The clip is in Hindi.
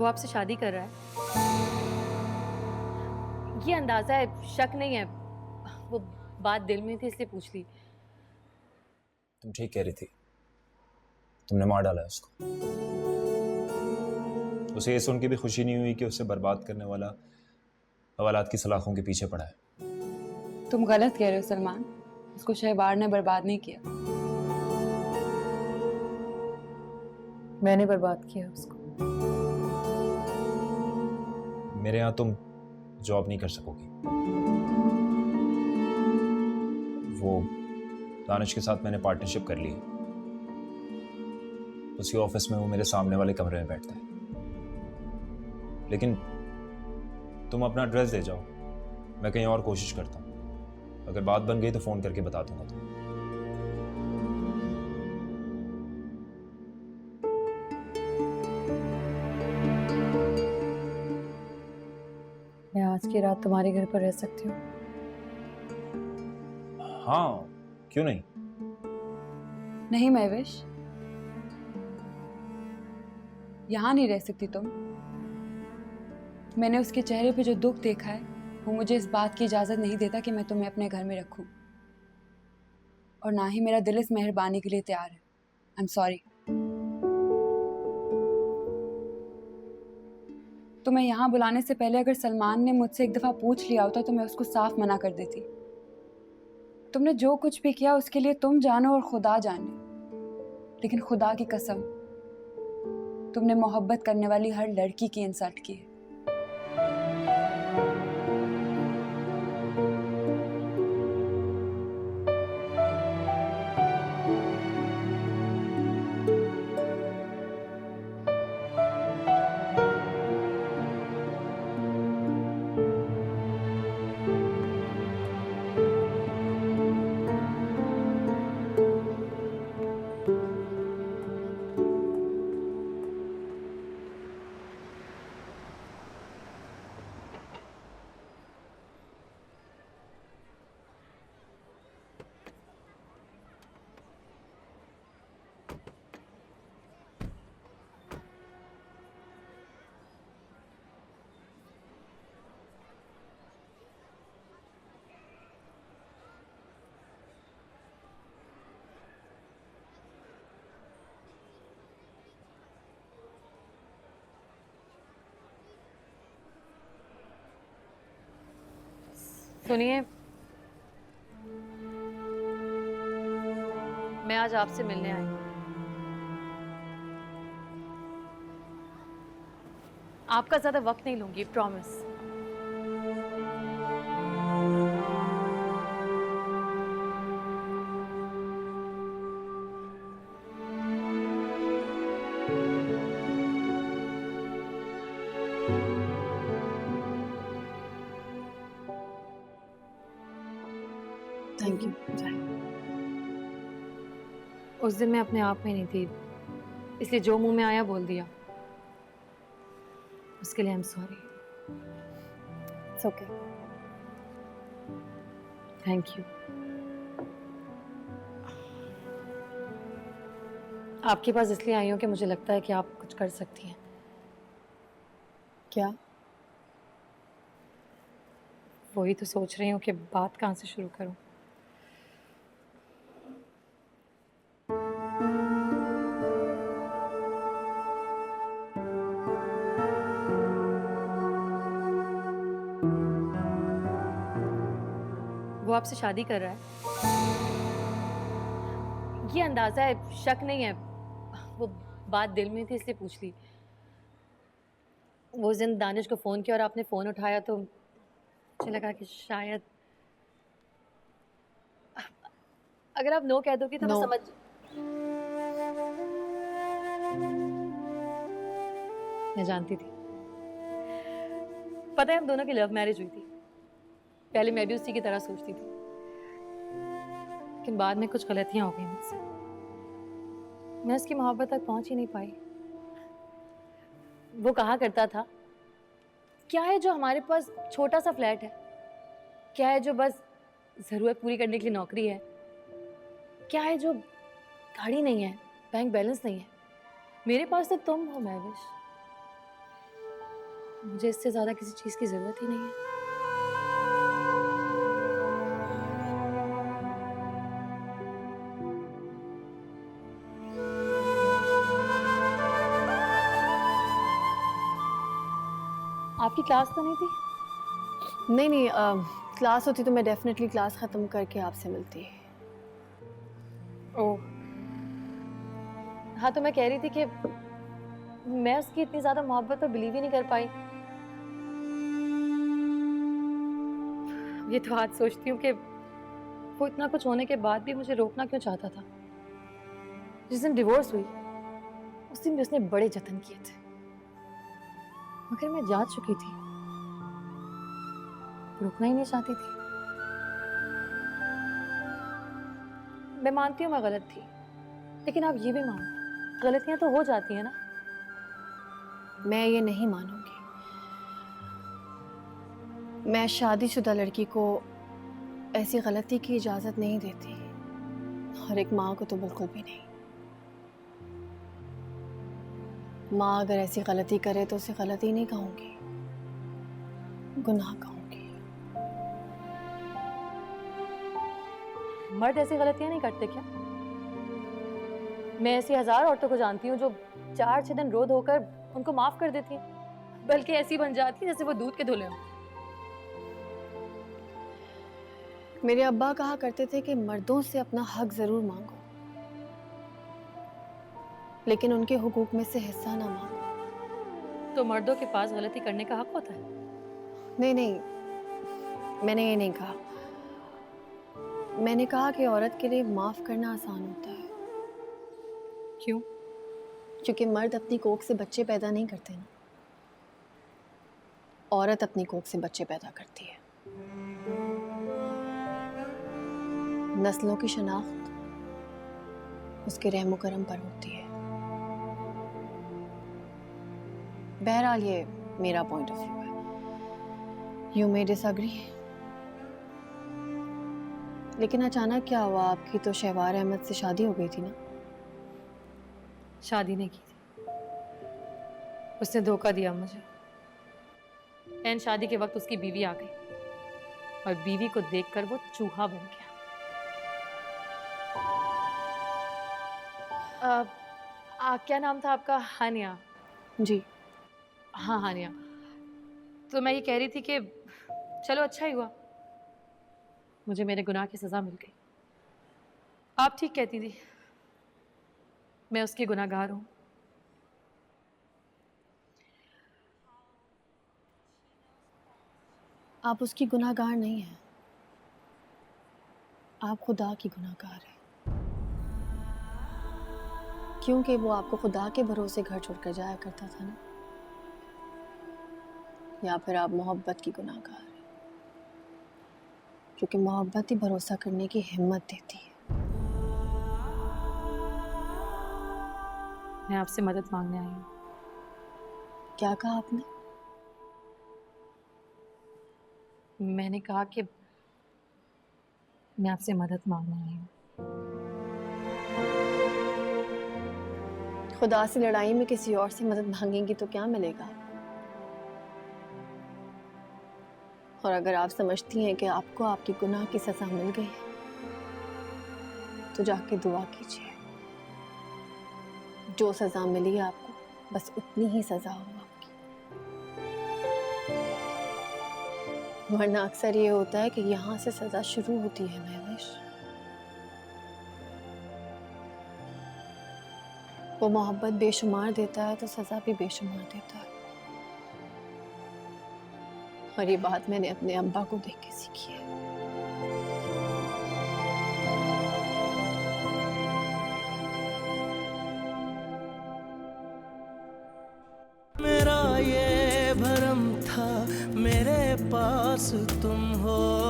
वो आपसे शादी कर रहा है। ये अंदाजा है, शक नहीं है। वो बात दिल में थी इसलिए पूछ ली। तुम ठीक कह रही थी, तुमने मार डाला है उसको। उसे ये सुन के भी खुशी नहीं हुई कि उसे बर्बाद करने वाला हवालात की सलाखों के पीछे पड़ा है। तुम गलत कह रहे हो सलमान, उसको शहबार ने बर्बाद नहीं किया। मैंने बर्बाद किया उसको। मेरे यहाँ तुम जॉब नहीं कर सकोगी। वो दानिश के साथ मैंने पार्टनरशिप कर ली है। उसी ऑफिस में वो मेरे सामने वाले कमरे में बैठता है। लेकिन तुम अपना एड्रेस दे जाओ, मैं कहीं और कोशिश करता हूँ। अगर बात बन गई तो फोन करके बता दूंगा तुम्हें। मैं आज की रात तुम्हारे घर पर रह सकती हूँ? हाँ, क्यों नहीं। नहीं महविश, यहाँ नहीं रह सकती तुम। मैंने उसके चेहरे पे जो दुख देखा है वो मुझे इस बात की इजाजत नहीं देता कि मैं तुम्हें अपने घर में रखूं। और ना ही मेरा दिल इस मेहरबानी के लिए तैयार है। I am sorry. तुम्हें यहाँ बुलाने से पहले अगर सलमान ने मुझसे एक दफा पूछ लिया होता तो मैं उसको साफ मना कर देती। तुमने जो कुछ भी किया उसके लिए तुम जानो और खुदा जाने, लेकिन खुदा की कसम तुमने मोहब्बत करने वाली हर लड़की की इंसल्ट की है। सुनिए, मैं आज आपसे मिलने आई हूँ। आपका ज्यादा वक्त नहीं लूंगी, प्रॉमिस। Thank you. उस दिन मैं अपने आप में नहीं थी, इसलिए जो मुंह में आया बोल दिया। उसके लिए I am sorry. It's okay. Thank you. आपके पास इसलिए आई हूँ कि मुझे लगता है कि आप कुछ कर सकती हैं। क्या? वही तो सोच रही हूँ कि बात कहाँ से शुरू करूँ। वो आपसे शादी कर रहा है। ये अंदाजा है, शक नहीं है। वो बात दिल में थी इसलिए पूछ ली। वो उस दिन दानिश को फोन किया और आपने फोन उठाया तो मुझे लगा कि शायद अगर आप नो कह दोगी तो मैं समझ। मैं जानती थी। पता है, हम दोनों की लव मैरिज हुई थी। पहले मैं भी उसी की तरह सोचती थी, लेकिन बाद में कुछ गलतियां हो गई मुझसे। मैं उसकी मोहब्बत तक पहुंच ही नहीं पाई। वो कहा करता था, क्या है जो हमारे पास छोटा सा फ्लैट है, क्या है जो बस जरूरत पूरी करने के लिए नौकरी है, क्या है जो गाड़ी नहीं है, बैंक बैलेंस नहीं है। मेरे पास तो तुम हो महविश। मुझे इससे ज़्यादा किसी चीज़ की ज़रूरत ही नहीं है। आपकी क्लास तो नहीं थी? नहीं नहीं, क्लास होती तो मैं डेफिनेटली क्लास ख़त्म करके आपसे मिलती। ओह, हाँ, तो मैं कह रही थी कि मैं उसकी इतनी ज़्यादा मोहब्बत पर बिलीव ही नहीं कर पाई। ये तो आज सोचती हूँ कि वो इतना कुछ होने के बाद भी मुझे रोकना क्यों चाहता था। जिस दिन डिवोर्स हुई उस दिन भी उसने बड़े जतन किए थे, मगर मैं जान चुकी थी, रुकना ही नहीं चाहती थी। मैं मानती हूँ मैं गलत थी, लेकिन आप ये भी मानो गलतियां तो हो जाती हैं ना। मैं ये नहीं मानूंगी। मैं शादीशुदा लड़की को ऐसी गलती की इजाज़त नहीं देती, और एक माँ को तो बिल्कुल भी नहीं। माँ अगर ऐसी गलती करे तो उसे गलती नहीं कहूँगी, गुनाह कहूँगी। मर्द ऐसी गलतियां नहीं करते क्या? मैं ऐसी 1000 औरतों को जानती हूँ जो 4-6 दिन रो धोकर उनको माफ कर देती हैं, बल्कि ऐसी बन जाती है जैसे वो दूध के धुले हों। मेरे अब्बा कहा करते थे कि मर्दों से अपना हक ज़रूर मांगो, लेकिन उनके हुकूक में से हिस्सा ना मांगो। तो मर्दों के पास गलती करने का हक होता है? नहीं नहीं, मैंने ये नहीं कहा। मैंने कहा कि औरत के लिए माफ़ करना आसान होता है। क्यों? क्योंकि मर्द अपनी कोख से बच्चे पैदा नहीं करते ना, औरत अपनी कोख से बच्चे पैदा करती है। नस्लों की शनाख्त उसके रहमो करम पर होती है। बहरहाल ये मेरा पॉइंट ऑफ व्यू है। यू मे डिसएग्री, लेकिन अचानक क्या हुआ? आपकी तो शहवार अहमद से शादी हो गई थी ना? शादी नहीं की थी, उसने धोखा दिया मुझे। एन शादी के वक्त उसकी बीवी आ गई और बीवी को देखकर वो चूहा बन गया। क्या नाम था आपका? हानिया? जी। हाँ, हानिया। तो मैं ये कह रही थी कि चलो अच्छा ही हुआ, मुझे मेरे गुनाह की सज़ा मिल गई। आप ठीक कहती थी, मैं उसकी गुनाहगार हूँ। आप उसकी गुनाहगार नहीं हैं, आप खुदा की गुनाहगार हैं, क्योंकि वो आपको खुदा के भरोसे घर छोड़कर जाया करता था ना। या फिर आप मोहब्बत की गुनाहगार हैं, क्योंकि मोहब्बत ही भरोसा करने की हिम्मत देती है। मैं आपसे मदद मांगने आई हूँ। क्या कहा आपने? मैंने कहा कि मैं आपसे मदद मांगने आई हूँ। खुदा से लड़ाई में किसी और से मदद मांगेंगी तो क्या मिलेगा? और अगर आप समझती हैं कि आपको आपकी गुनाह की सजा मिल गई है, तो जाके दुआ कीजिए। जो सजा मिली आपको बस उतनी ही सजा हो आपकी, वरना अक्सर ये होता है कि यहाँ से सजा शुरू होती है महविश। वो मोहब्बत बेशुमार देता है तो सजा भी बेशुमार देता है, और ये बात मैंने अपने अब्बा को देख के सीखी है। मेरा ये भरम था मेरे पास तुम हो।